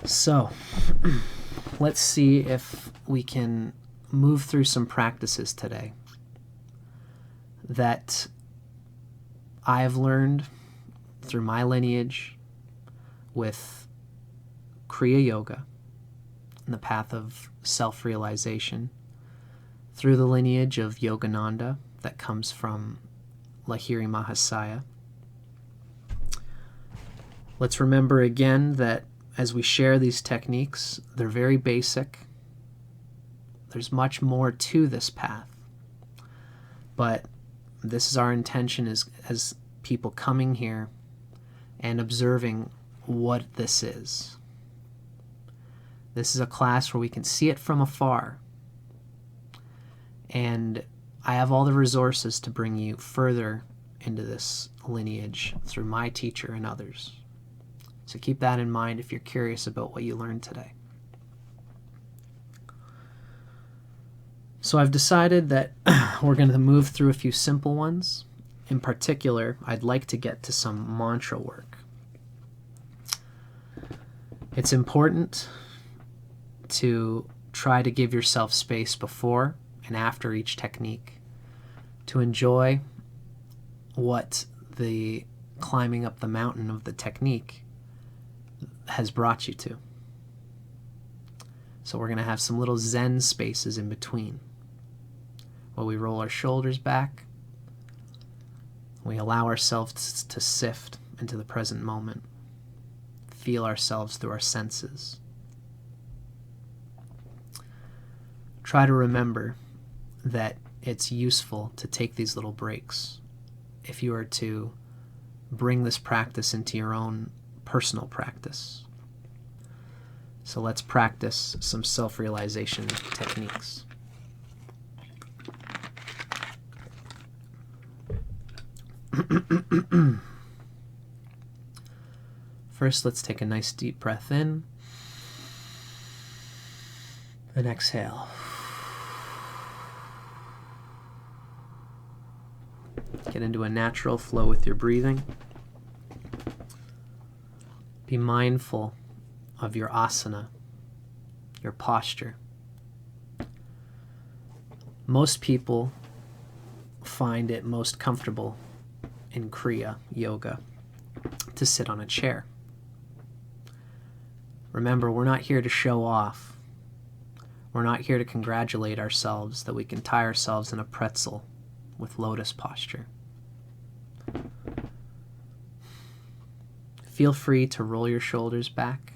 So, let's see if we can move through some practices today that I have learned through my lineage with Kriya Yoga and the path of self-realization, through the lineage of Yogananda that comes from Lahiri Mahasaya. Let's remember again that as we share these techniques, they're very basic. There's much more to this path. But this is our intention as people coming here and observing what this is. This is a class where we can see it from afar. And I have all the resources to bring you further into this lineage through my teacher and others. So keep that in mind if you're curious about what you learned today. So I've decided that we're going to move through a few simple ones. In particular, I'd like to get to some mantra work. It's important to try to give yourself space before and after each technique to enjoy what the climbing up the mountain of the technique has brought you to. So we're going to have some little Zen spaces in between where we roll our shoulders back. We allow ourselves to sift into the present moment, feel ourselves through our senses. Try to remember that it's useful to take these little breaks if you are to bring this practice into your own personal practice. So let's practice some self-realization techniques. First, let's take a nice deep breath in and exhale. Get into a natural flow with your breathing. Be mindful of your asana, your posture. Most people find it most comfortable in Kriya Yoga to sit on a chair. Remember, we're not here to show off. We're not here to congratulate ourselves that we can tie ourselves in a pretzel with lotus posture. Feel free to roll your shoulders back.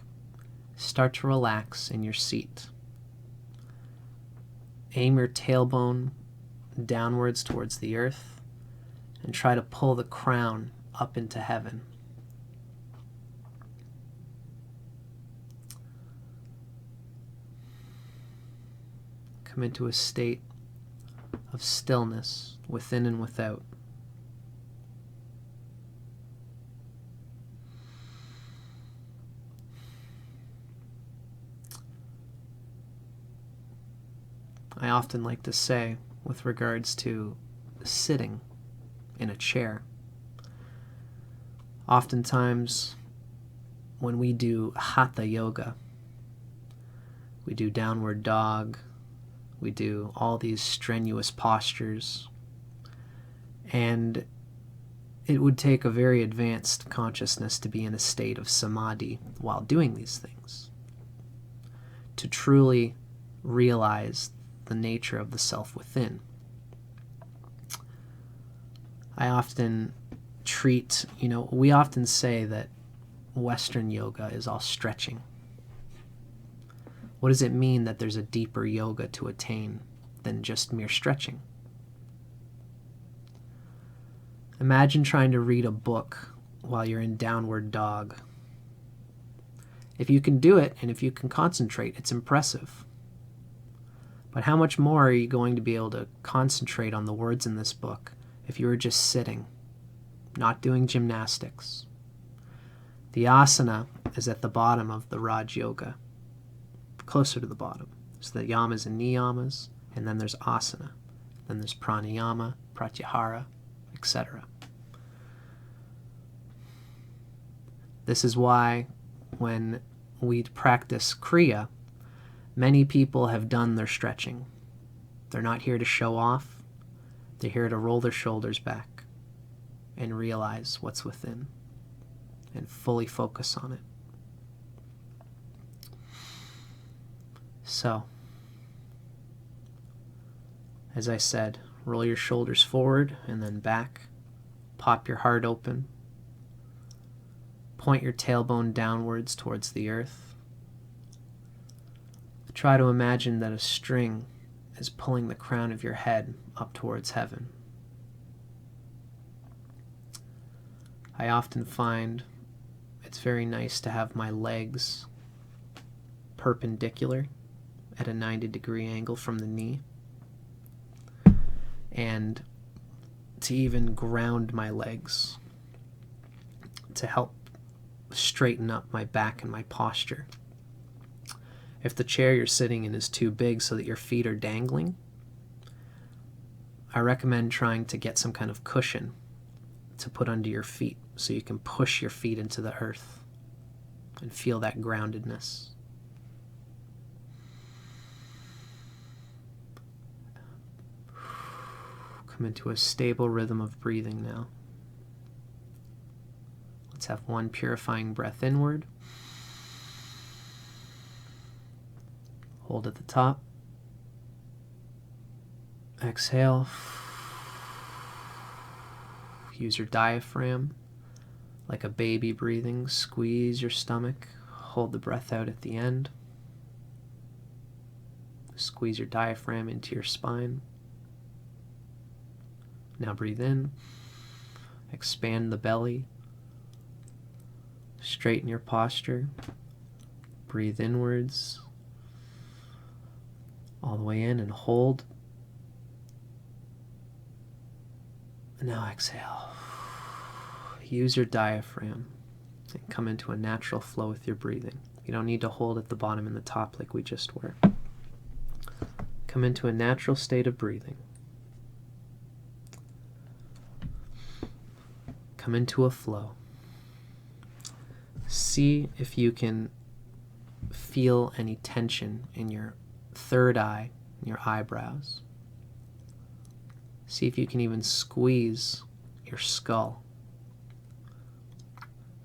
Start to relax in your seat. Aim your tailbone downwards towards the earth and try to pull the crown up into heaven. Come into a state of stillness within and without. I often like to say, with regards to sitting in a chair, oftentimes when we do hatha yoga, we do downward dog, we do all these strenuous postures, and it would take a very advanced consciousness to be in a state of samadhi while doing these things, to truly realize the nature of the self within. I often we often say that Western yoga is all stretching. What does it mean that there's a deeper yoga to attain than just mere stretching? Imagine trying to read a book while you're in downward dog. If you can do it and if you can concentrate, it's impressive. But how much more are you going to be able to concentrate on the words in this book if you were just sitting, not doing gymnastics? The asana is at the bottom of the Raj Yoga, closer to the bottom. So the yamas and niyamas, and then there's asana. Then there's pranayama, pratyahara, etc. This is why when we practice Kriya, many people have done their stretching. They're not here to show off. They're here to roll their shoulders back and realize what's within and fully focus on it. So, as I said, roll your shoulders forward and then back. Pop your heart open. Point your tailbone downwards towards the earth. Try to imagine that a string is pulling the crown of your head up towards heaven. I often find it's very nice to have my legs perpendicular at a 90-degree angle from the knee, and to even ground my legs to help straighten up my back and my posture. If the chair you're sitting in is too big so that your feet are dangling, I recommend trying to get some kind of cushion to put under your feet so you can push your feet into the earth and feel that groundedness. Come into a stable rhythm of breathing now. Let's have one purifying breath inward. Hold at the top. Exhale. Use your diaphragm like a baby breathing. Squeeze your stomach. Hold the breath out at the end. Squeeze your diaphragm into your spine. Now breathe in. Expand the belly. Straighten your posture. Breathe inwards. All the way in and hold. And now exhale. Use your diaphragm and come into a natural flow with your breathing. You don't need to hold at the bottom and the top like we just were. Come into a natural state of breathing. Come into a flow. See if you can feel any tension in your third eye, in your eyebrows. See if you can even squeeze your skull.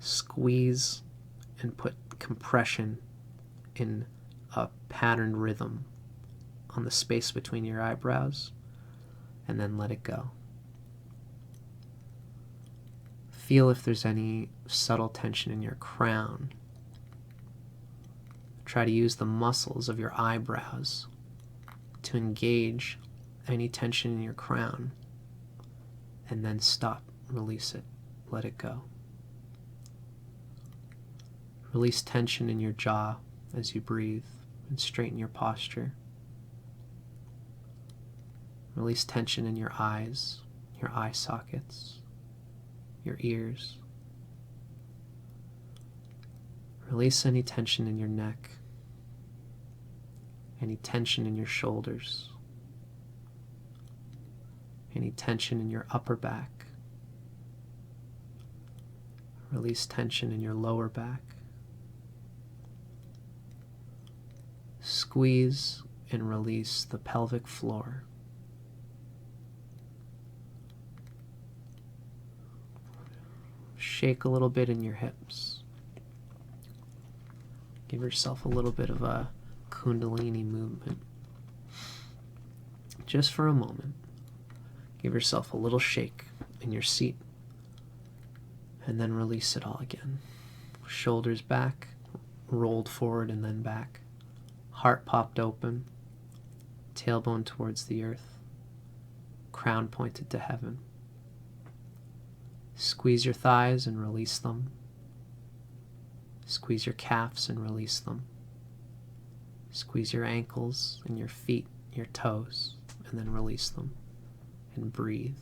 Squeeze and put compression in a patterned rhythm on the space between your eyebrows, and then let it go. Feel if there's any subtle tension in your crown. Try to use the muscles of your eyebrows to engage any tension in your crown, and then stop, release it, let it go. Release tension in your jaw as you breathe and straighten your posture. Release tension in your eyes, your eye sockets, your ears. Release any tension in your neck, any tension in your shoulders, any tension in your upper back. Release tension in your lower back. Squeeze and release the pelvic floor. Shake a little bit in your hips. Give yourself a little bit of a kundalini movement. Just for a moment. Give yourself a little shake in your seat. And then release it all again. Shoulders back, rolled forward and then back. Heart popped open. Tailbone towards the earth. Crown pointed to heaven. Squeeze your thighs and release them. Squeeze your calves and release them. Squeeze your ankles and your feet, your toes, and then release them. And breathe.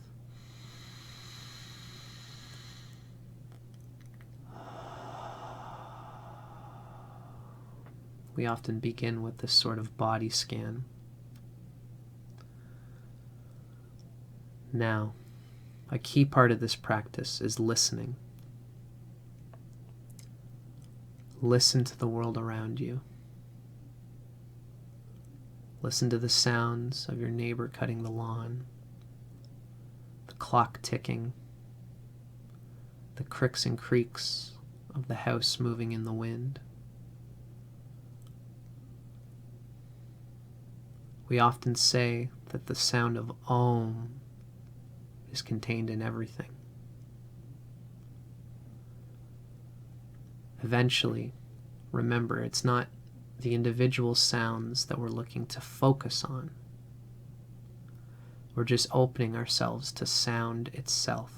We often begin with this sort of body scan. Now, a key part of this practice is listening. Listen to the world around you. Listen to the sounds of your neighbor cutting the lawn, the clock ticking, the cricks and creaks of the house moving in the wind. We often say that the sound of Om is contained in everything. Eventually, remember, it's not the individual sounds that we're looking to focus on. We're just opening ourselves to sound itself.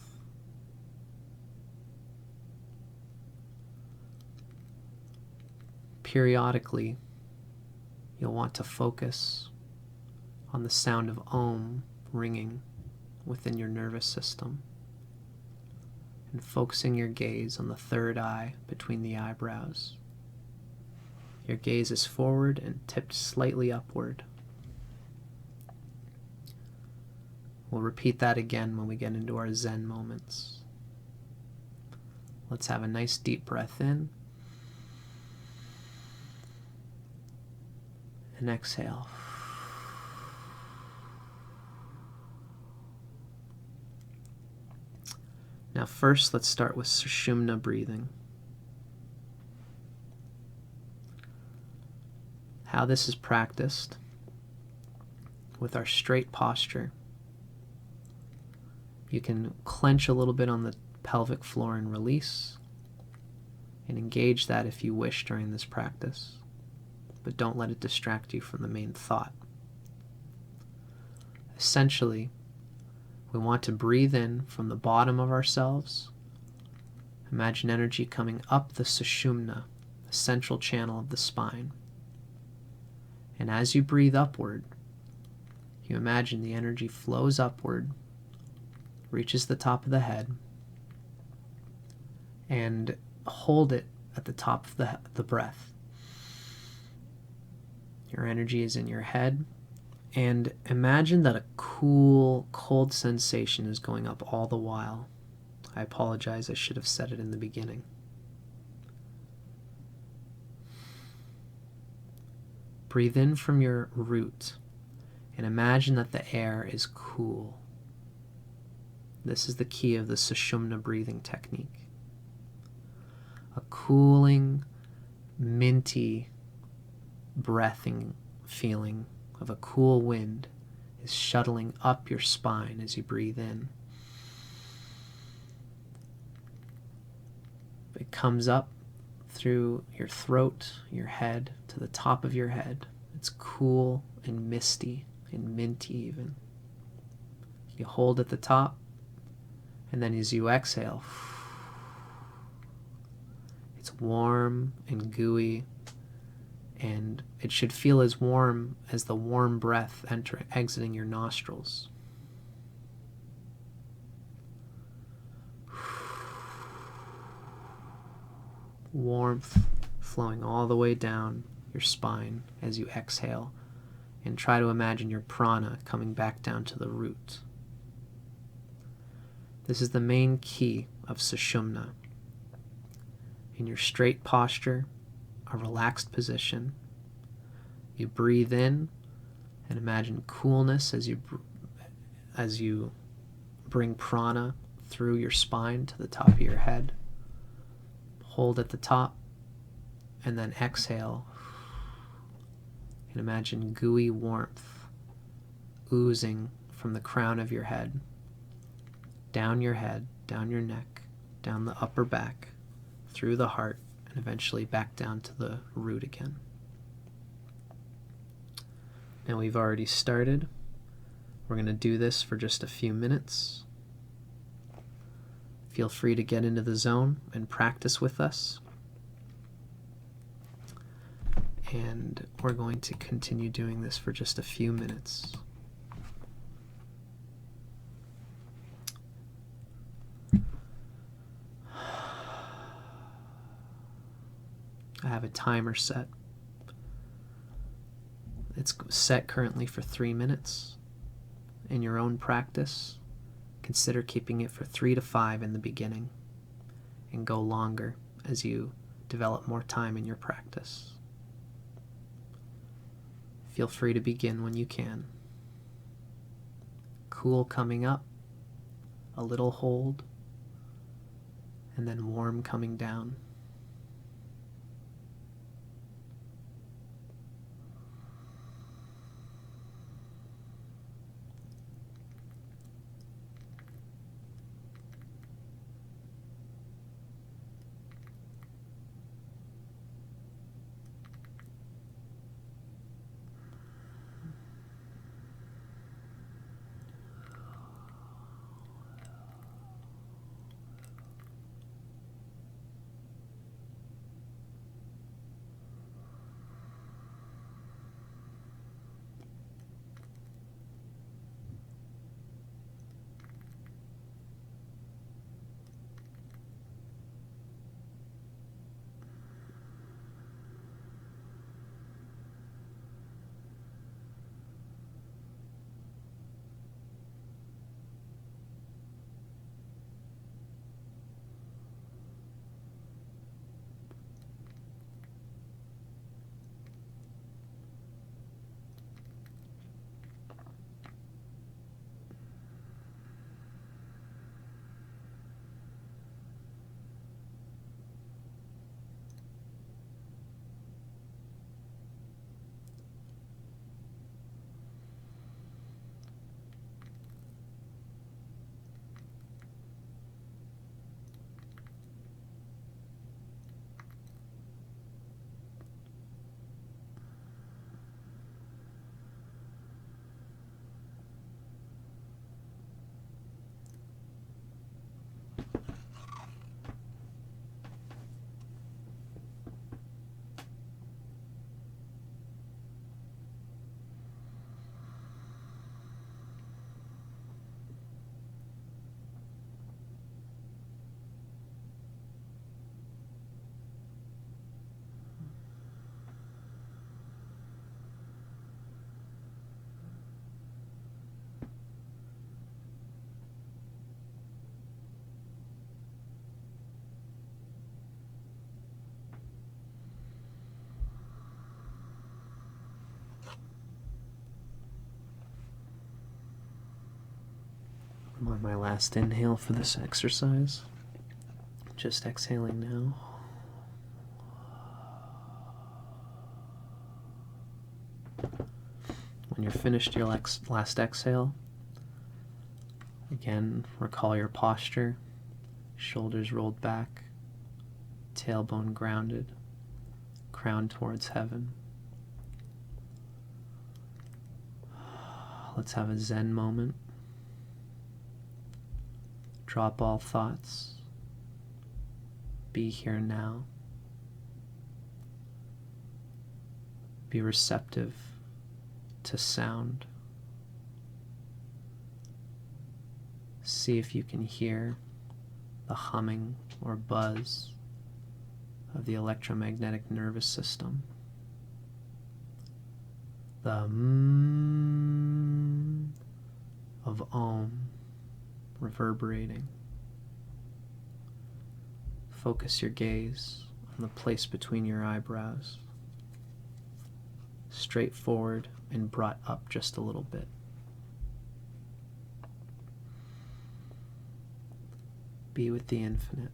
Periodically, you'll want to focus on the sound of Om ringing within your nervous system, and focusing your gaze on the third eye between the eyebrows. Your gaze is forward and tipped slightly upward. We'll repeat that again when we get into our Zen moments. Let's have a nice deep breath in. And exhale. Now first, let's start with Sushumna breathing. How this is practiced with our straight posture. You can clench a little bit on the pelvic floor and release, and engage that if you wish during this practice, but don't let it distract you from the main thought. Essentially, we want to breathe in from the bottom of ourselves. Imagine energy coming up the Sushumna, the central channel of the spine. And as you breathe upward, you imagine the energy flows upward, reaches the top of the head, and hold it at the top of the breath. Your energy is in your head, and imagine that a cool, cold sensation is going up all the while. I apologize, I should have said it in the beginning. Breathe in from your root and imagine that the air is cool. This is the key of the Sushumna breathing technique. A cooling, minty, breathing feeling of a cool wind is shuttling up your spine as you breathe in. It comes up through your throat, your head, to the top of your head. It's cool and misty and minty even. You hold at the top, and then as you exhale, it's warm and gooey, and it should feel as warm as the warm breath exiting your nostrils. Warmth flowing all the way down your spine as you exhale, and try to imagine your prana coming back down to the root. This is the main key of Sushumna. In your straight posture, a relaxed position, you breathe in and imagine coolness as you bring prana through your spine to the top of your head. Hold at the top, and then exhale, and imagine gooey warmth oozing from the crown of your head, down your head, down your neck, down the upper back, through the heart, and eventually back down to the root again. Now we've already started. We're going to do this for just a few minutes. Feel free to get into the zone and practice with us. And we're going to continue doing this for just a few minutes. I have a timer set. It's set currently for 3 minutes. In your own practice, consider keeping it for 3 to 5 in the beginning, and go longer as you develop more time in your practice. Feel free to begin when you can. Cool coming up, a little hold, and then warm coming down. I'm on my last inhale for this exercise. Just exhaling now. When you're finished your last exhale, again, recall your posture. Shoulders rolled back, tailbone grounded, crown towards heaven. Let's have a Zen moment. Drop all thoughts. Be here now. Be receptive to sound. See if you can hear the humming or buzz of the electromagnetic nervous system. The of Om reverberating. Focus your gaze on the place between your eyebrows, straight forward and brought up just a little bit. Be with the infinite.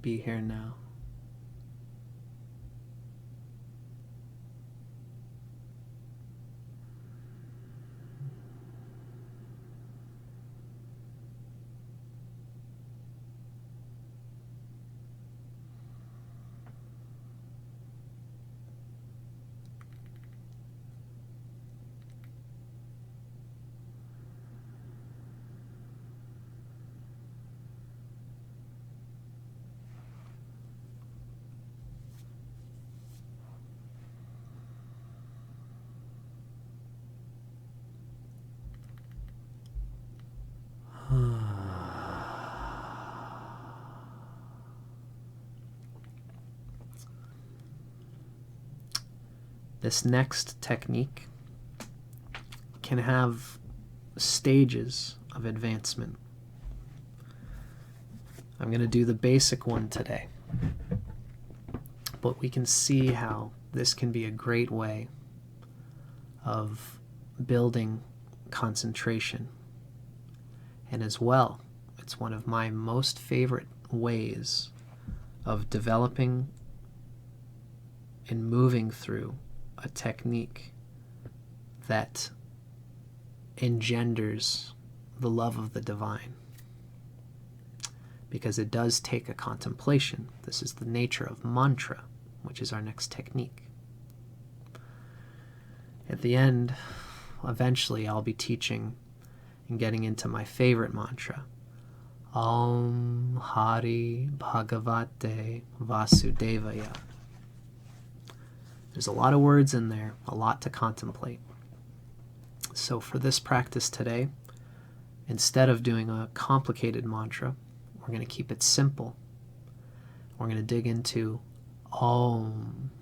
Be here now. This next technique can have stages of advancement. I'm going to do the basic one today. But we can see how this can be a great way of building concentration. And as well, it's one of my most favorite ways of developing and moving through a technique that engenders the love of the divine. Because it does take a contemplation. This is the nature of mantra, which is our next technique. At the end, eventually I'll be teaching and getting into my favorite mantra, Om Hari Bhagavate Vasudevaya. There's a lot of words in there, a lot to contemplate. So for this practice today, instead of doing a complicated mantra, we're going to keep it simple. We're going to dig into Om.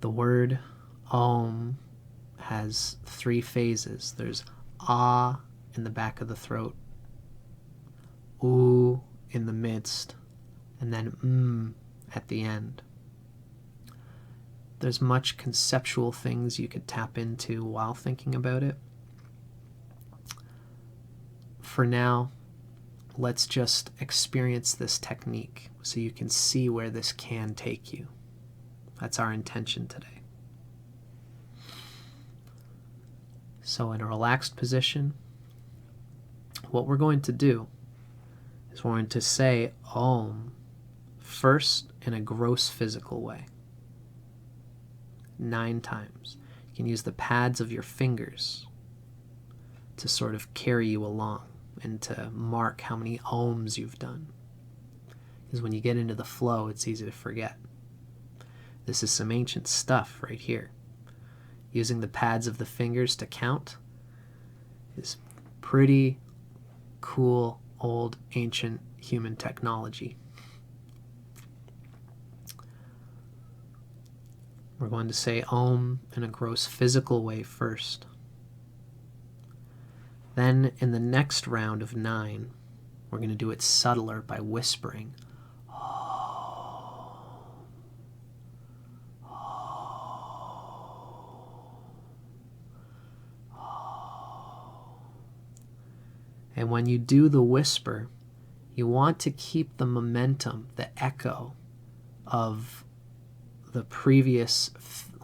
The word Om has 3 phases. There's Ah in the back of the throat, U in the midst, and then at the end. There's much conceptual things you could tap into while thinking about it. For now, let's just experience this technique so you can see where this can take you. That's our intention today. So in a relaxed position, what we're going to do is we're going to say Om first in a gross physical way. 9 times. You can use the pads of your fingers to sort of carry you along and to mark how many Oms you've done. Because when you get into the flow, it's easy to forget. This is some ancient stuff right here. Using the pads of the fingers to count is pretty cool, old, ancient human technology. We're going to say Om in a gross physical way first. Then in the next round of 9, we're going to do it subtler by whispering. And when you do the whisper, you want to keep the momentum, the echo of the previous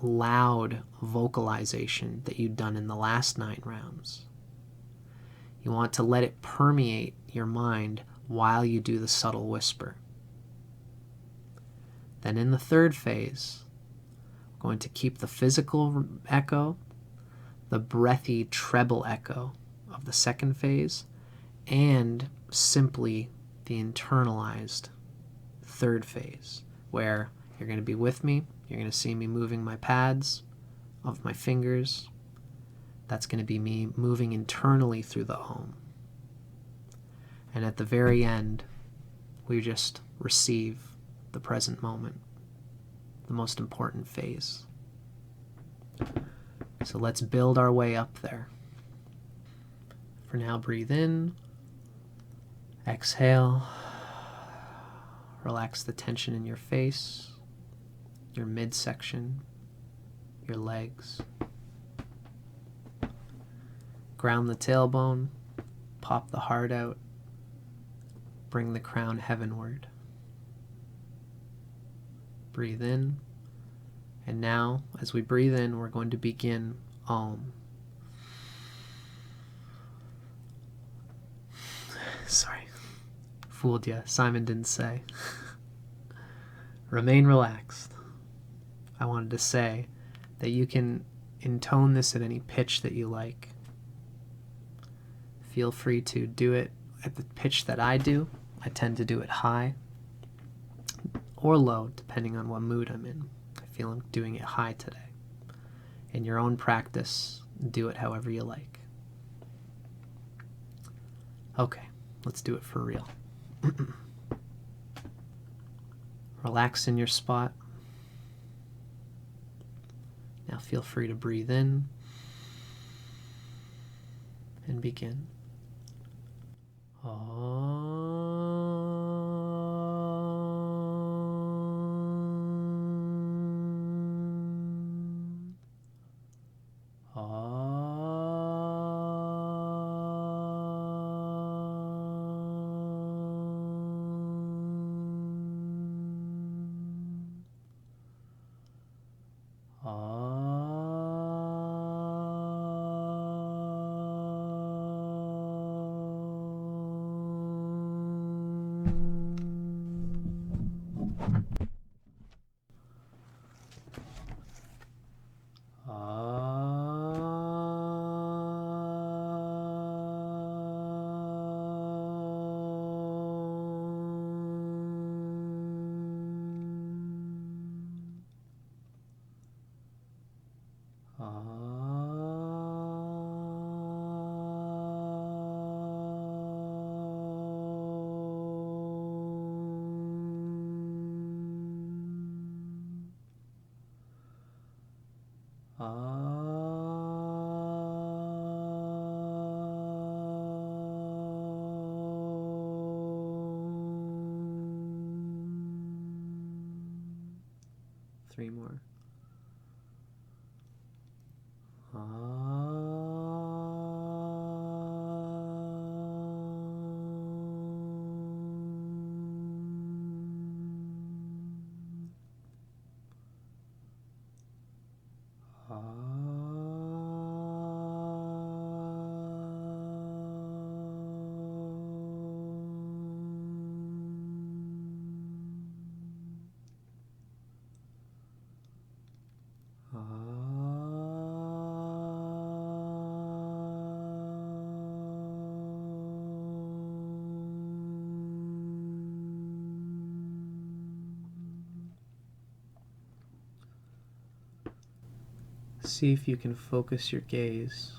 loud vocalization that you'd done in the last 9 rounds. You want to let it permeate your mind while you do the subtle whisper. Then in the 3rd phase, we're going to keep the physical echo, the breathy treble echo of the 2nd phase, and simply the internalized 3rd phase, where you're going to be with me, you're going to see me moving my pads of my fingers. That's going to be me moving internally through the Om. And at the very end, we just receive the present moment, the most important phase. So let's build our way up there. For now, breathe in, exhale, relax the tension in your face, your midsection, your legs. Ground the tailbone, pop the heart out, bring the crown heavenward. Breathe in, and now, as we breathe in, we're going to begin Om. Sorry, fooled ya. Simon didn't say. Remain relaxed. I wanted to say that you can intone this at any pitch that you like. Feel free to do it at the pitch that I do. I tend to do it high or low, depending on what mood I'm in. I feel I'm doing it high today. In your own practice, do it however you like. Okay, let's do it for real. Relax in your spot. Now feel free to breathe in and begin. Om. 3 more. See if you can focus your gaze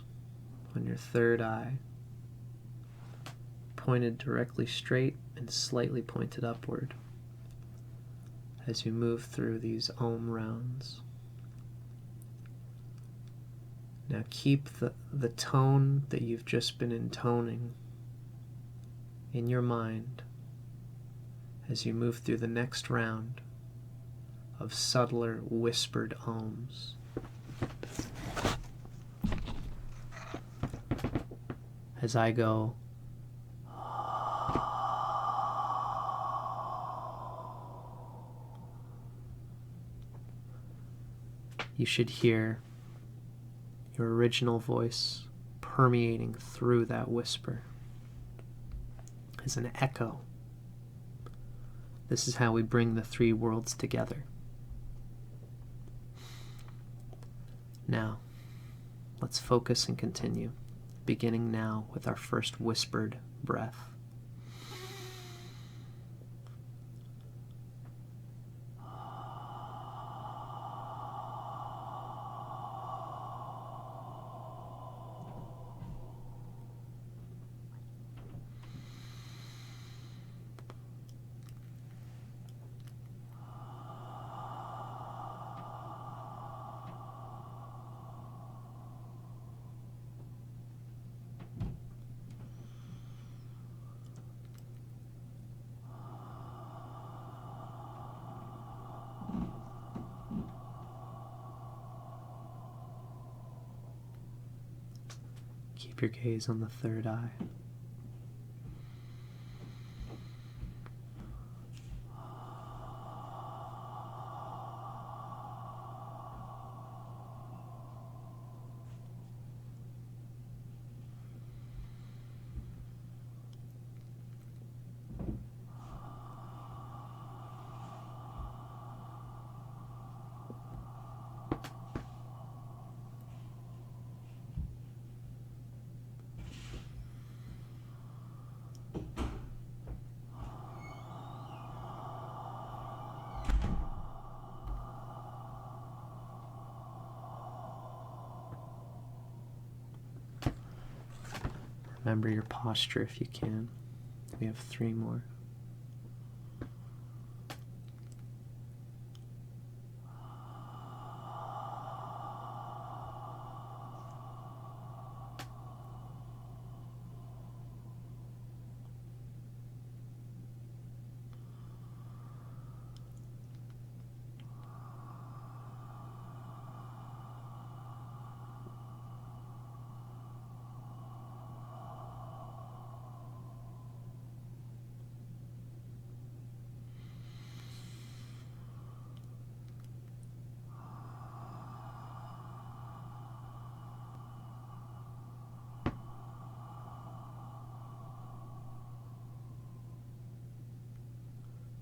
on your third eye, pointed directly straight and slightly pointed upward as you move through these Om rounds. Now keep the tone that you've just been intoning in your mind as you move through the next round of subtler whispered Oms. As I go, you should hear your original voice permeating through that whisper as an echo. This is how we bring the 3 worlds together. Now, let's focus and continue, beginning now with our first whispered breath. Keep your gaze on the third eye. Remember your posture if you can. We have 3 more.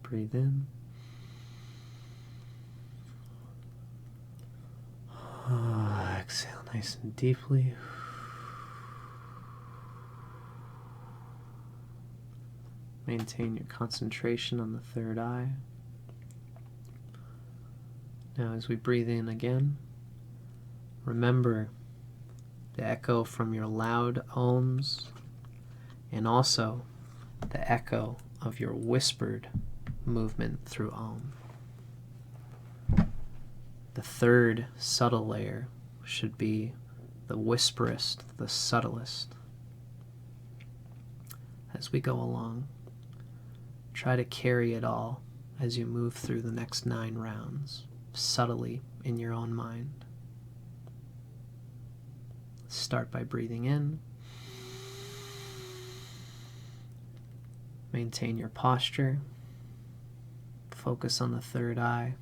Breathe in. Exhale nice and deeply. Maintain your concentration on the third eye. Now as we breathe in again, remember the echo from your loud Oms and also the echo of your whispered movement through Om. The third subtle layer should be the whisperest, the subtlest. As we go along, try to carry it all as you move through the next 9 rounds. subtly in your own mind. Start by breathing in. Maintain your posture. Focus on the third eye.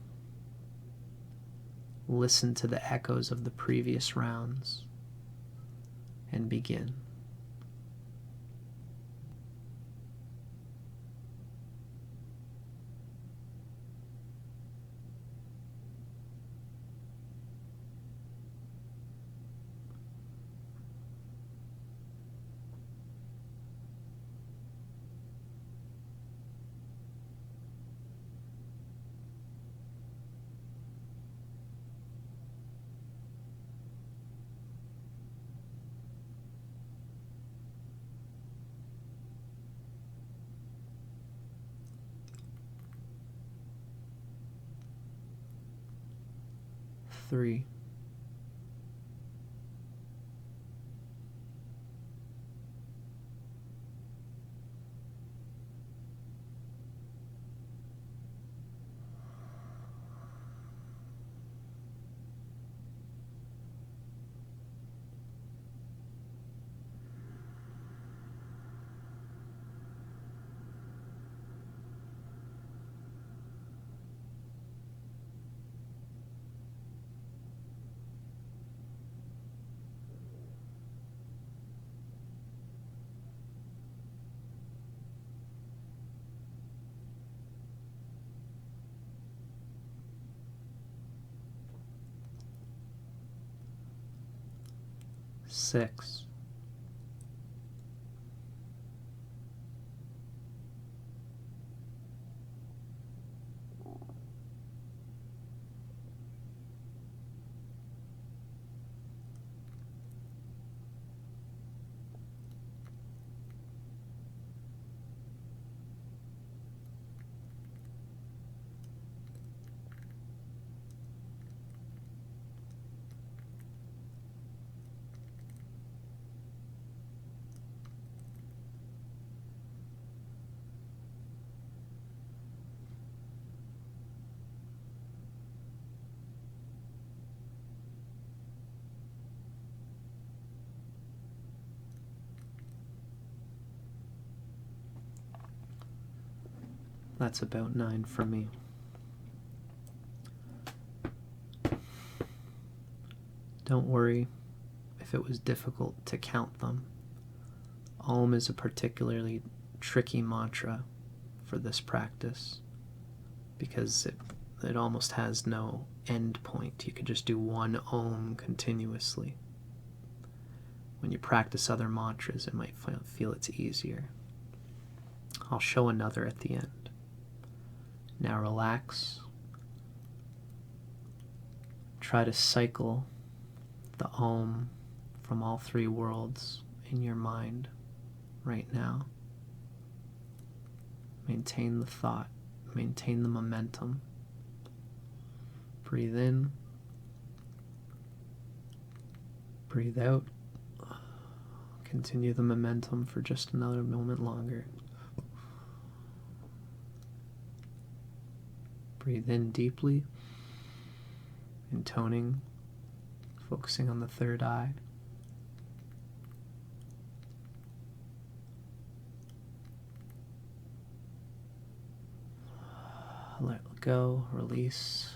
Listen to the echoes of the previous rounds and begin. Three. Six. That's about 9 for me. Don't worry if it was difficult to count them. Om is a particularly tricky mantra for this practice because it almost has no end point. You could just do one Om continuously. When you practice other mantras, it might feel it's easier. I'll show another at the end. Now relax. Try to cycle the Om from all three worlds in your mind right now. Maintain the thought. Maintain the momentum. Breathe in. Breathe out. Continue the momentum for just another moment longer. Breathe in deeply, intoning, focusing on the third eye. Let go, release.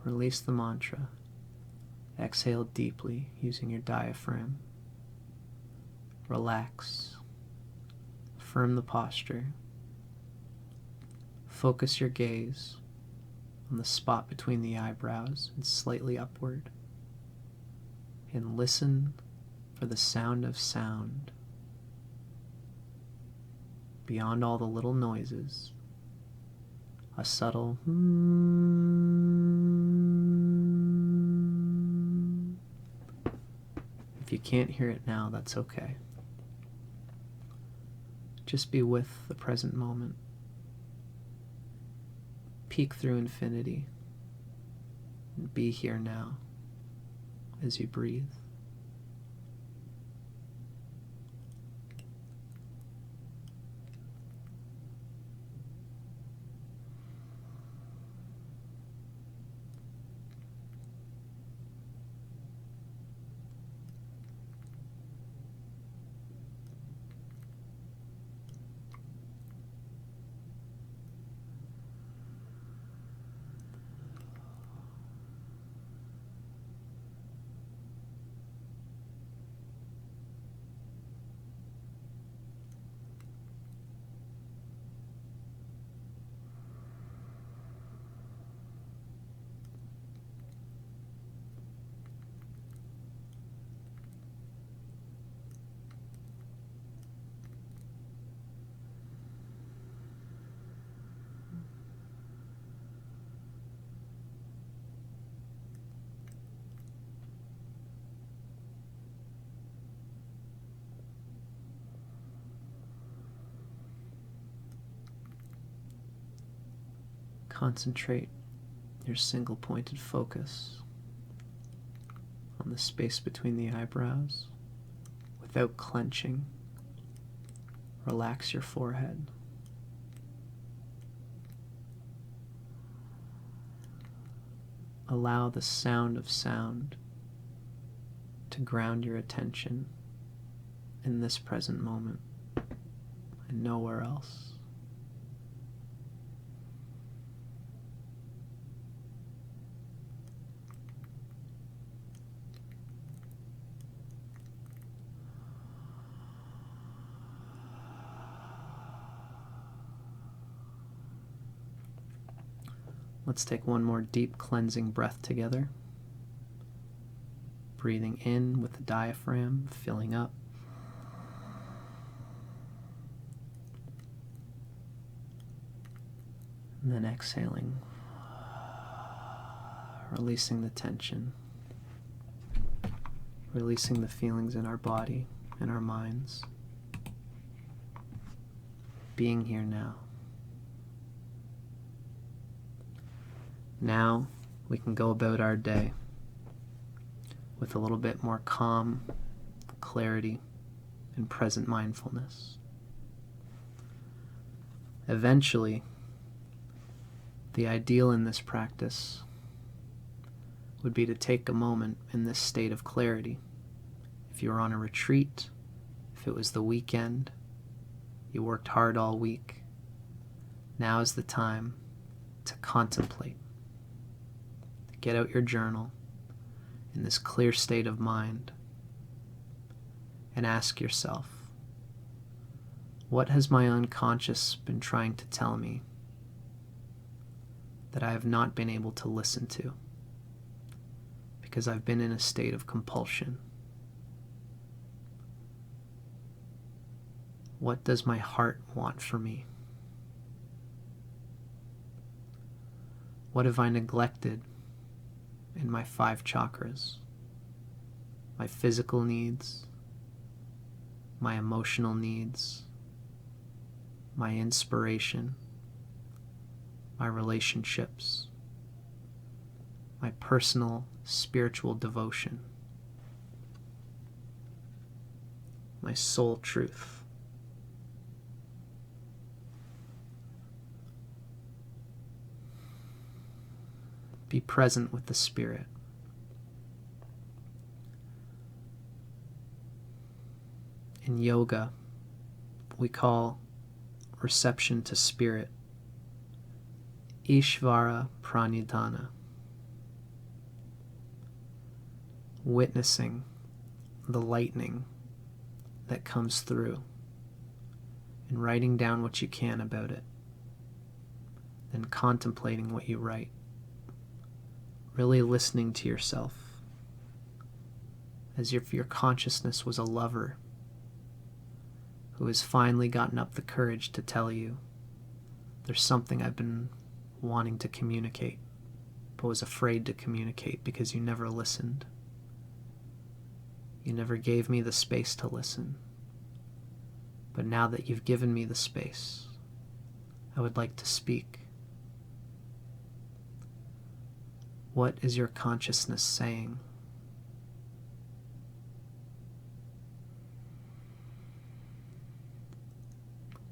Release the mantra. Exhale deeply using your diaphragm. Relax. Firm the posture. Focus your gaze on the spot between the eyebrows and slightly upward. And listen for the sound of sound. Beyond all the little noises, a subtle If you can't hear it now, that's okay. Just be with the present moment. Peek through infinity and be here now as you breathe. Concentrate your single-pointed focus on the space between the eyebrows without clenching. Relax your forehead. Allow the sound of sound to ground your attention in this present moment and nowhere else. Let's take one more deep cleansing breath together. Breathing in with the diaphragm, filling up. And then exhaling, releasing the tension, releasing the feelings in our body and our minds. Being here now. Now we can go about our day with a little bit more calm, clarity, and present mindfulness. Eventually, the ideal in this practice would be to take a moment in this state of clarity. If you were on a retreat, if it was the weekend, you worked hard all week, now is the time to contemplate. Get out your journal in this clear state of mind and ask yourself, what has my unconscious been trying to tell me that I have not been able to listen to because I've been in a state of compulsion? What does my heart want for me? What have I neglected in my 5 chakras? My physical needs, my emotional needs, my inspiration, my relationships, my personal spiritual devotion, my soul truth. Be present with the Spirit. In yoga, we call reception to Spirit Ishvara Pranidhana. Witnessing the lightning that comes through and writing down what you can about it, then contemplating what you write. Really listening to yourself as if your consciousness was a lover who has finally gotten up the courage to tell you, there's something I've been wanting to communicate, but was afraid to communicate because you never listened. You never gave me the space to listen. But now that you've given me the space, I would like to speak. What is your consciousness saying?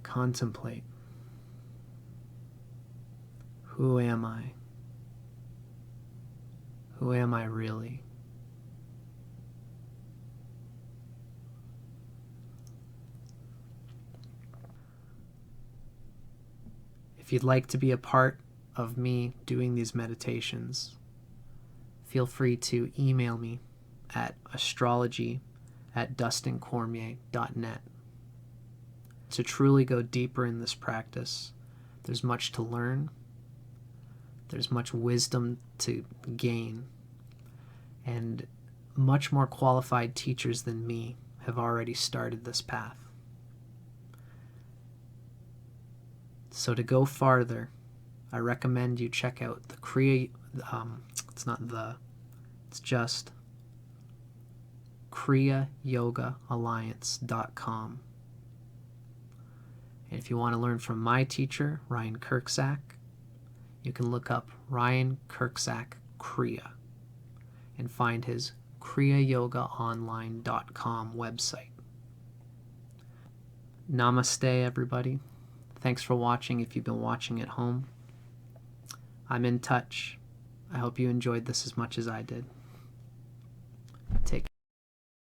Contemplate. Who am I? Who am I really? If you'd like to be a part of me doing these meditations, feel free to email me at astrology@dustincormier.net. To truly go deeper in this practice, there's much to learn, there's much wisdom to gain, and much more qualified teachers than me have already started this path. So to go farther, I recommend you check out the Kriya, it's just KriyaYogaAlliance.com. And if you want to learn from my teacher, Ryan Kurczak, you can look up Ryan Kurczak Kriya and find his kriyayogaonline.com website. Namaste, everybody. Thanks for watching if you've been watching at home. I'm in touch. I hope you enjoyed this as much as I did. Take care.